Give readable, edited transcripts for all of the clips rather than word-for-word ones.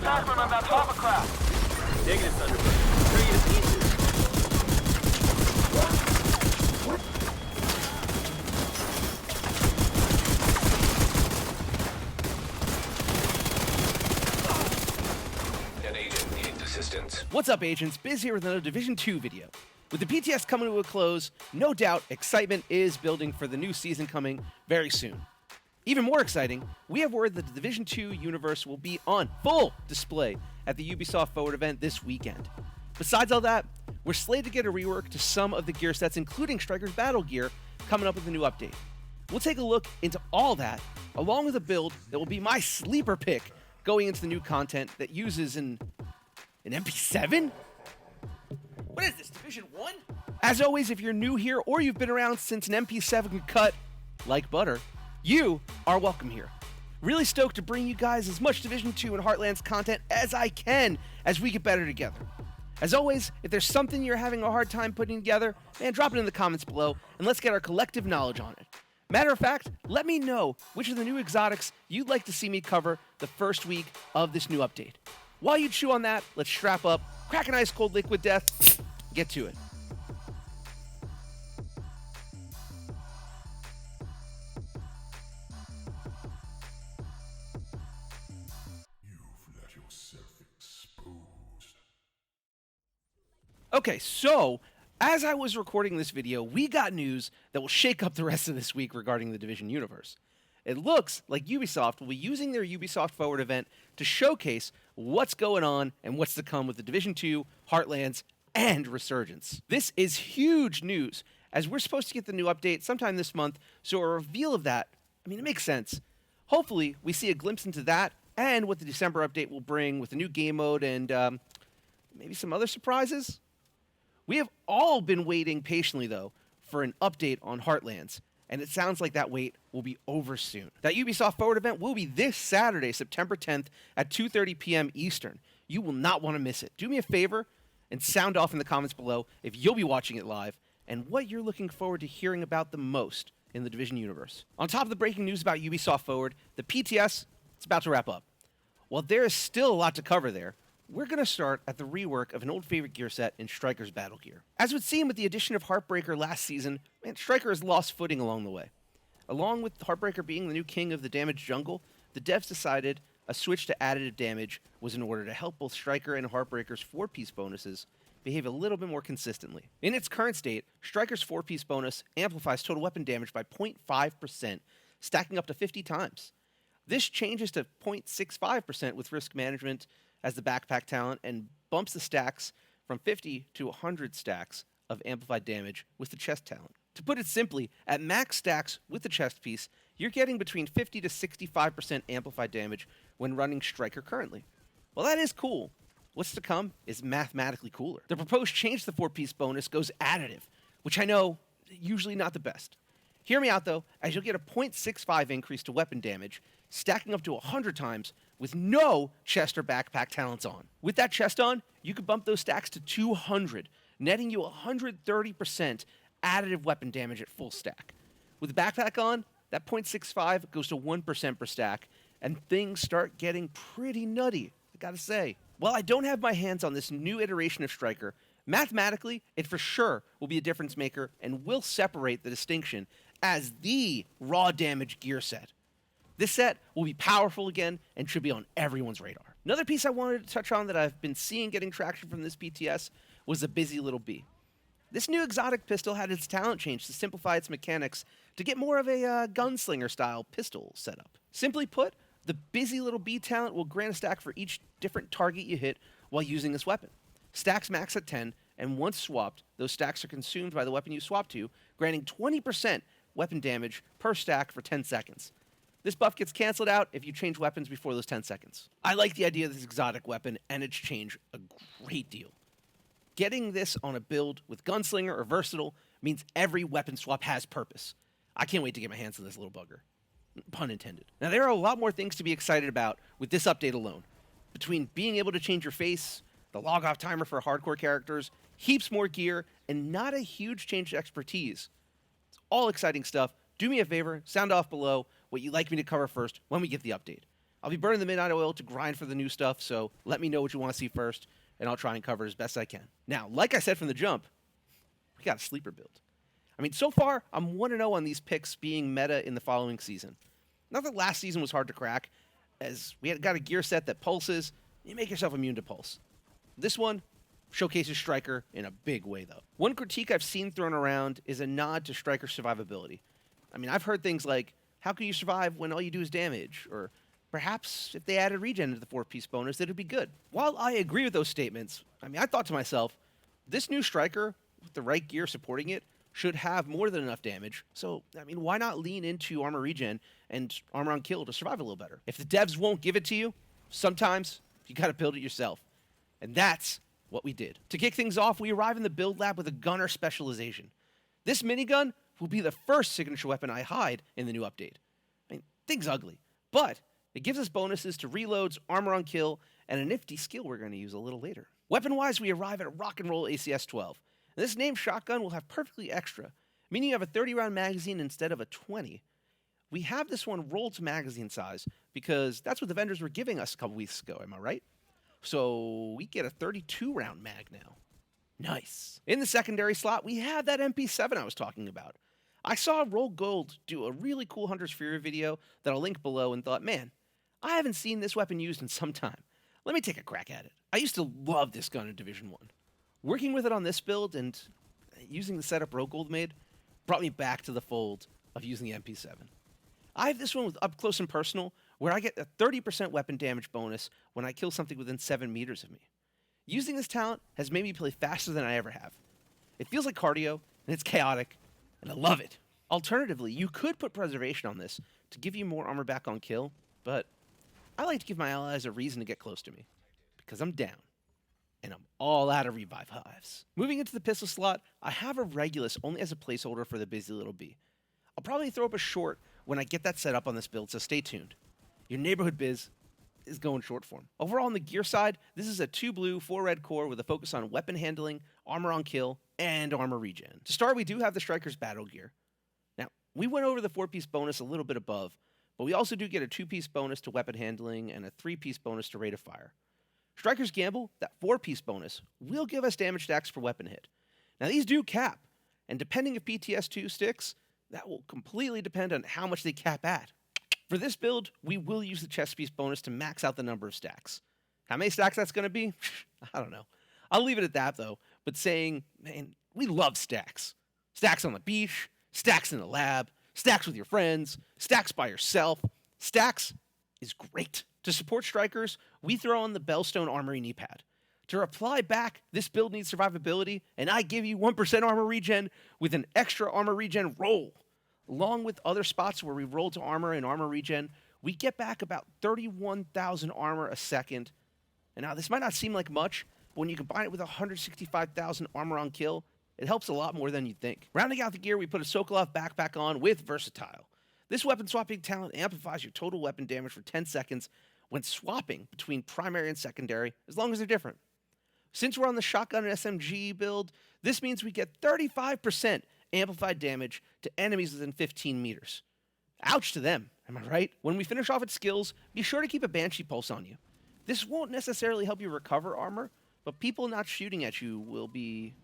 attachment on that hovercraft. Negative, Thunderbird. Turning you to pieces. An agent needs assistance. What's up, agents? Biz here with another Division 2 video. With the PTS coming to a close, no doubt excitement is building for the new season coming very soon. Even more exciting, we have word that the Division 2 universe will be on full display at the Ubisoft Forward event this weekend. Besides all that, we're slated to get a rework to some of the gear sets, including Striker's battle gear, coming up with a new update. We'll take a look into all that, along with a build that will be my sleeper pick going into the new content that uses an MP7? What is this, Division 1? As always, if you're new here or you've been around since an MP7 could cut like butter, you are welcome here. Really stoked to bring you guys as much Division 2 and Heartlands content as I can as we get better together. As always, if there's something you're having a hard time putting together, man, drop it in the comments below and let's get our collective knowledge on it. Matter of fact, let me know which of the new exotics you'd like to see me cover the first week of this new update. While you chew on that, let's strap up, crack an ice cold liquid death, get to it. You've let yourself exposed. Okay, so as I was recording this video, we got news that will shake up the rest of this week regarding the Division universe. It looks like Ubisoft will be using their Ubisoft Forward event to showcase what's going on and what's to come with the Division 2, Heartlands, and Resurgence. This is huge news, as we're supposed to get the new update sometime this month, so a reveal of that, I mean, it makes sense. Hopefully, we see a glimpse into that and what the December update will bring with the new game mode and maybe some other surprises. We have all been waiting patiently, though, for an update on Heartlands, and it sounds like that wait will be over soon. That Ubisoft Forward event will be this Saturday, September 10th at 2:30 p.m. Eastern. You will not want to miss it. Do me a favor and sound off in the comments below if you'll be watching it live and what you're looking forward to hearing about the most in the Division universe. On top of the breaking news about Ubisoft Forward, the PTS is about to wrap up. While there is still a lot to cover there, we're going to start at the rework of an old favorite gear set in Striker's battle gear. As would seem with the addition of Heartbreaker last season, man, Striker has lost footing along the way. Along with Heartbreaker being the new king of the damage jungle, the devs decided a switch to additive damage was in order to help both Striker and Heartbreaker's 4-piece bonuses behave a little bit more consistently. In its current state, Striker's 4-piece bonus amplifies total weapon damage by 0.5%, stacking up to 50 times. This changes to 0.65% with risk management as the backpack talent and bumps the stacks from 50 to 100 stacks of amplified damage with the chest talent. To put it simply, at max stacks with the chest piece, you're getting between 50 to 65% amplified damage when running Striker currently. Well, that is cool. What's to come is mathematically cooler. The proposed change to the 4-piece bonus goes additive, which I know usually not the best. Hear me out though, as you'll get a 0.65 increase to weapon damage, stacking up to 100 times with no chest or backpack talents on. With that chest on, you could bump those stacks to 200, netting you 130% additive weapon damage at full stack. With the backpack on, that 0.65 goes to 1% per stack, and things start getting pretty nutty, I gotta say. While I don't have my hands on this new iteration of Striker, mathematically, it for sure will be a difference maker and will separate the distinction as the raw damage gear set. This set will be powerful again and should be on everyone's radar. Another piece I wanted to touch on that I've been seeing getting traction from this PTS was the Busy Little Bee. This new exotic pistol had its talent changed to simplify its mechanics to get more of a gunslinger-style pistol setup. Simply put, the Busy Little Bee talent will grant a stack for each different target you hit while using this weapon. Stacks max at 10, and once swapped, those stacks are consumed by the weapon you swap to, granting 20% weapon damage per stack for 10 seconds. This buff gets canceled out if you change weapons before those 10 seconds. I like the idea of this exotic weapon and its change a great deal. Getting this on a build with Gunslinger or Versatile means every weapon swap has purpose. I can't wait to get my hands on this little bugger. Pun intended. Now, there are a lot more things to be excited about with this update alone. Between being able to change your face, the log-off timer for hardcore characters, heaps more gear, and not a huge change to expertise. It's all exciting stuff. Do me a favor, sound off below what you'd like me to cover first when we get the update. I'll be burning the midnight oil to grind for the new stuff, so let me know what you want to see first, and I'll try and cover it as best I can. Now, like I said from the jump, we got a sleeper build. I mean, so far, I'm 1-0 on these picks being meta in the following season. Not that last season was hard to crack, as we had got a gear set that pulses. You make yourself immune to pulse. This one showcases Striker in a big way, though. One critique I've seen thrown around is a nod to Striker's survivability. I mean, I've heard things like, how can you survive when all you do is damage? Or perhaps if they added regen to the 4-piece bonus, that'd be good. While I agree with those statements, I mean, I thought to myself, this new Striker, with the right gear supporting it, should have more than enough damage. So, I mean, why not lean into armor regen and armor on kill to survive a little better? If the devs won't give it to you, sometimes you gotta build it yourself. And that's what we did. To kick things off, we arrive in the build lab with a gunner specialization. This minigun will be the first signature weapon I hide in the new update. I mean, thing's ugly, but it gives us bonuses to reloads, armor on kill, and a nifty skill we're gonna use a little later. Weapon-wise, we arrive at a rock and roll ACS-12. This named shotgun will have perfectly extra, meaning you have a 30-round magazine instead of a 20. We have this one rolled to magazine size because that's what the vendors were giving us a couple weeks ago, am I right? So we get a 32-round mag now. Nice. In the secondary slot, we have that MP7 I was talking about. I saw Roll Gold do a really cool Hunter's Fury video that I'll link below and thought, man, I haven't seen this weapon used in some time. Let me take a crack at it. I used to love this gun in Division 1. Working with it on this build and using the setup Roll Gold made brought me back to the fold of using the MP7. I have this one with up close and personal, where I get a 30% weapon damage bonus when I kill something within 7 meters of me. Using this talent has made me play faster than I ever have. It feels like cardio, and it's chaotic, and I love it. Alternatively, you could put preservation on this to give you more armor back on kill, but I like to give my allies a reason to get close to me, because I'm down. And I'm all out of revive hives. Moving into the pistol slot, I have a Regulus only as a placeholder for the busy little bee. I'll probably throw up a short when I get that set up on this build, so stay tuned. Your neighborhood biz is going short form. Overall on the gear side, this is a 2 blue, 4 red core with a focus on weapon handling, armor on kill, and armor regen. To start, we do have the Striker's battle gear. Now, we went over the 4-piece bonus a little bit above, but we also do get a 2-piece bonus to weapon handling and a 3-piece bonus to rate of fire. Striker's Gamble, that 4-piece bonus, will give us damage stacks per weapon hit. Now these do cap, and depending if PTS2 sticks, that will completely depend on how much they cap at. For this build, we will use the chest piece bonus to max out the number of stacks. How many stacks that's going to be? I don't know. I'll leave it at that though, but saying, man, we love stacks. Stacks on the beach, stacks in the lab, stacks with your friends, stacks by yourself. Stacks is great. To support Strikers, we throw on the Bellstone Armory knee pad. To reply back, this build needs survivability, and I give you 1% armor regen with an extra armor regen roll. Along with other spots where we roll to armor and armor regen, we get back about 31,000 armor a second. And now this might not seem like much, but when you combine it with 165,000 armor on kill, it helps a lot more than you'd think. Rounding out the gear, we put a Sokolov Backpack on with Versatile. This weapon swapping talent amplifies your total weapon damage for 10 seconds when swapping between primary and secondary, as long as they're different. Since we're on the shotgun and SMG build, this means we get 35% amplified damage to enemies within 15 meters. Ouch to them, am I right? When we finish off its skills, be sure to keep a Banshee Pulse on you. This won't necessarily help you recover armor, but people not shooting at you will be...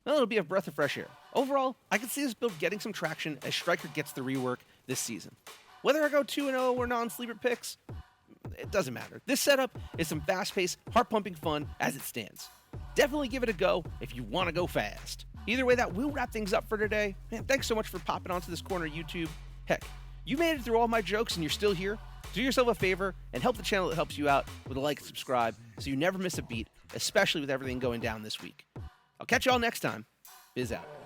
well, it'll be a breath of fresh air. Overall, I can see this build getting some traction as Striker gets the rework this season. Whether I go 2-0 or non-sleeper picks, it doesn't matter. This setup is some fast-paced, heart-pumping fun as it stands. Definitely give it a go if you want to go fast. Either way, that will wrap things up for today. Man, thanks so much for popping onto this corner of YouTube. Heck, you made it through all my jokes and you're still here. Do yourself a favor and help the channel that helps you out with a like and subscribe so you never miss a beat, especially with everything going down this week. I'll catch y'all next time. Biz out.